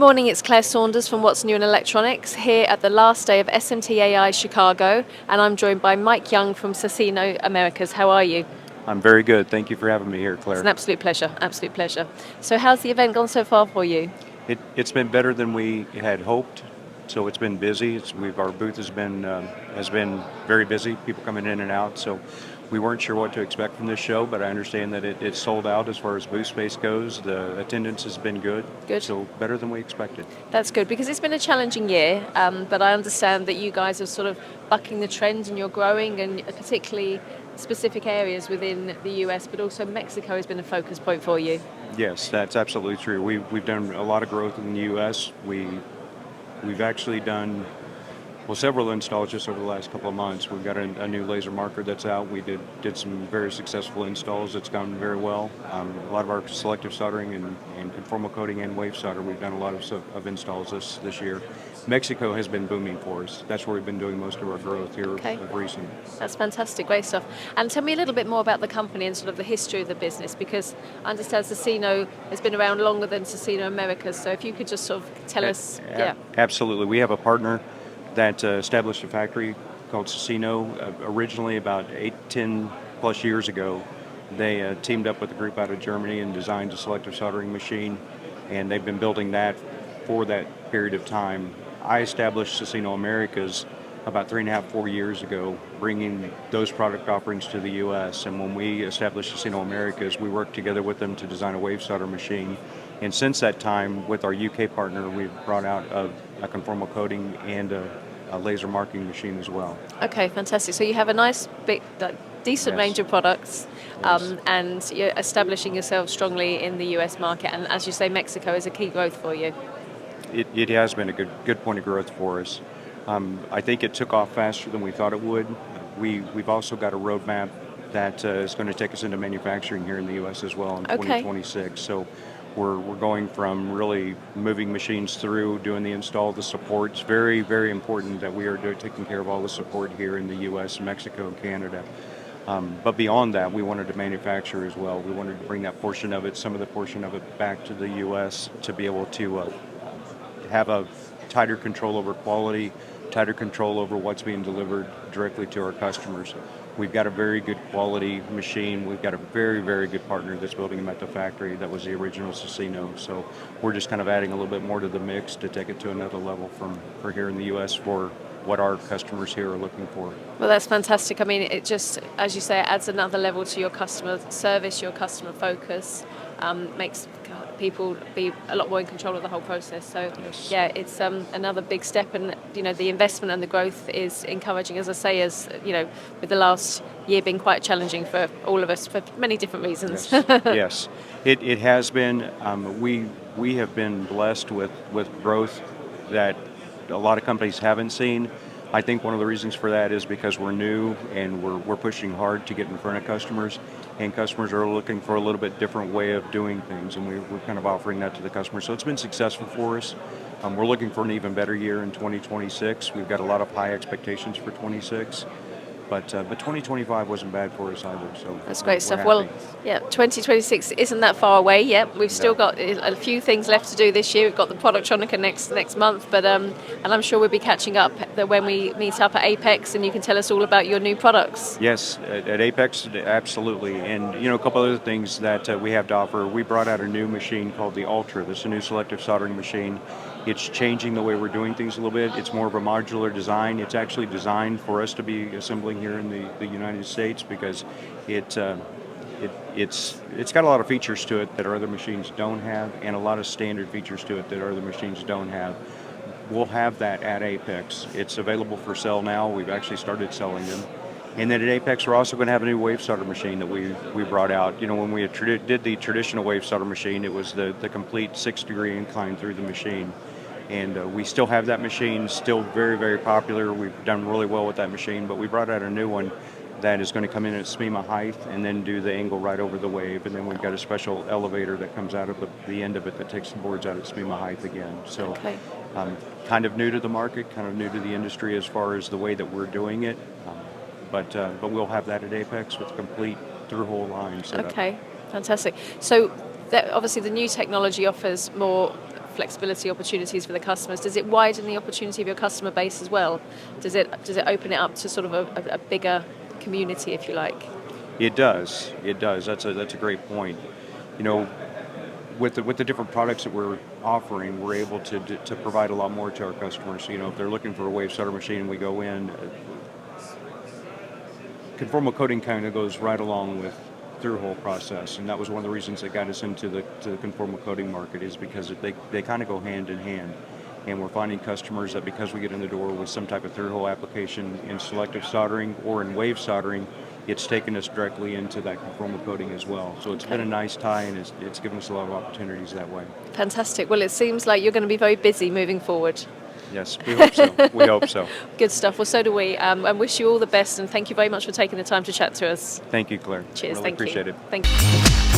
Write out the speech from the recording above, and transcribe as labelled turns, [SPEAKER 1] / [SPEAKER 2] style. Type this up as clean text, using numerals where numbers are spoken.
[SPEAKER 1] morning, it's Claire Saunders from What's New in Electronics here at the last day of SMTAI Chicago, and I'm joined by Mike Young from SASInno Americas. How are you?
[SPEAKER 2] I'm very good. Thank you for having me here,
[SPEAKER 1] It's
[SPEAKER 2] Claire.
[SPEAKER 1] an absolute pleasure, absolute pleasure. So how's the event gone so far for you?
[SPEAKER 2] It's been better than we had hoped, so it's been busy. Our booth has been very busy. People coming in and out. So we weren't sure what to expect from this show, but I understand that it's sold out as far as booth space goes. The attendance has been good.
[SPEAKER 1] Good.
[SPEAKER 2] So better than we expected.
[SPEAKER 1] That's good because it's been a challenging year, but I understand that you guys are sort of bucking the trend and you're growing, and particularly specific areas within the US, but also Mexico has been a focus point for you.
[SPEAKER 2] Yes, that's absolutely true. We've done a lot of growth in the U.S. We've actually done several installs just over the last couple of months. We've got a new laser marker that's out. We did some very successful installs. It's gone very well. A lot of our selective soldering and conformal coating and wave solder, we've done a lot of installs this year. Mexico has been booming for us. That's where we've been doing most of our growth here of recent.
[SPEAKER 1] That's fantastic, great stuff. And tell me a little bit more about the company and sort of the history of the business, because I understand SASInno has been around longer than SASInno Americas. So if you could just sort of tell us.
[SPEAKER 2] Absolutely. We have a partner that established a factory called SASInno originally about 10 plus years ago. They teamed up with a group out of Germany and designed a selective soldering machine, and they've been building that for that period of time. I established SASInno Americas about 3.5, 4 years ago, bringing those product offerings to the U.S. And when we established SASInno Americas, we worked together with them to design a wave solder machine. And since that time, with our UK partner, we've brought out a conformal coating and a laser marking machine as well.
[SPEAKER 1] Okay, fantastic. So you have a nice, big, decent range of products, and you're establishing yourself strongly in the US market. And as you say, Mexico is a key growth for you.
[SPEAKER 2] It has been a good point of growth for us. I think it took off faster than we thought it would. We've also got a roadmap that is going to take us into manufacturing here in the U.S. as well in 2026. So we're going from really moving machines through, doing the install, the support. It's very, very important that we are taking care of all the support here in the U.S., Mexico, and Canada. But beyond that, we wanted to manufacture as well. We wanted to bring that portion of it, some of the portion of it, back to the U.S. to be able to have a tighter control over quality, tighter control over what's being delivered directly to our customers. We've got a very good quality machine. We've got a very, very good partner that's building them at the factory. That was the original SASInno. So we're just kind of adding a little bit more to the mix to take it to another level for here in the U.S. for what our customers here are looking for.
[SPEAKER 1] Well, that's fantastic. I mean, it just, as you say, it adds another level to your customer service, your customer focus, makes people be a lot more in control of the whole process. So, yeah, it's another big step, and the investment and the growth is encouraging. As I say, with the last year being quite challenging for all of us for many different reasons.
[SPEAKER 2] Yes, it has been. We have been blessed with growth that a lot of companies haven't seen. I think one of the reasons for that is because we're new and we're pushing hard to get in front of customers, and customers are looking for a little bit different way of doing things, and we're kind of offering that to the customers. So it's been successful for us. We're looking for an even better year in 2026. We've got a lot of high expectations for 26. But 2025 wasn't bad for us either. So
[SPEAKER 1] that's great stuff. Well, yeah, 2026 isn't that far away yet. We've still got a few things left to do this year. We've got the Productronica next month, but and I'm sure we'll be catching up when we meet up at Apex, and you can tell us all about your new products.
[SPEAKER 2] Yes, at Apex, absolutely. And a couple other things that we have to offer. We brought out a new machine called the Ultra. This is a new selective soldering machine. It's changing the way we're doing things a little bit. It's more of a modular design. It's actually designed for us to be assembling here in the United States because it's got a lot of features to it that our other machines don't have, and a lot of standard features to it that our other machines don't have. We'll have that at Apex. It's available for sale now. We've actually started selling them. And then at Apex, we're also going to have a new wave solder machine that we brought out. When we did the traditional wave solder machine, it was the complete 6-degree incline through the machine. And we still have that machine, still very, very popular. We've done really well with that machine, but we brought out a new one that is going to come in at SMTAI height and then do the angle right over the wave. And then we've got a special elevator that comes out of the end of it that takes the boards out at SMTAI height again. So kind of new to the market, kind of new to the industry as far as the way that we're doing it. But we'll have that at Apex with a complete through-hole line set up.
[SPEAKER 1] Okay, fantastic. So obviously the new technology offers more flexibility opportunities for the customers, does it widen the opportunity of your customer base as well? Does it open it up to sort of a bigger community, if you like?
[SPEAKER 2] It does. It does. That's a great point. You know, with the different products that we're offering, we're able to provide a lot more to our customers. You know, if they're looking for a wave starter machine, we go in. Conformal coating kind of goes right along with through-hole process, and that was one of the reasons that got us into the conformal coating market, is because they kind of go hand in hand. And we're finding customers that because we get in the door with some type of through-hole application in selective soldering or in wave soldering, it's taken us directly into that conformal coating as well. So it's been a nice tie, and it's given us a lot of opportunities that way.
[SPEAKER 1] Fantastic. Well, it seems like you're going to be very busy moving forward.
[SPEAKER 2] Yes, we hope so. We hope so.
[SPEAKER 1] Good stuff. Well, so do we. I wish you all the best, and thank you very much for taking the time to chat to us.
[SPEAKER 2] Thank you, Claire.
[SPEAKER 1] Cheers.
[SPEAKER 2] Really
[SPEAKER 1] Thank
[SPEAKER 2] appreciate
[SPEAKER 1] you.
[SPEAKER 2] it.
[SPEAKER 1] Thank you.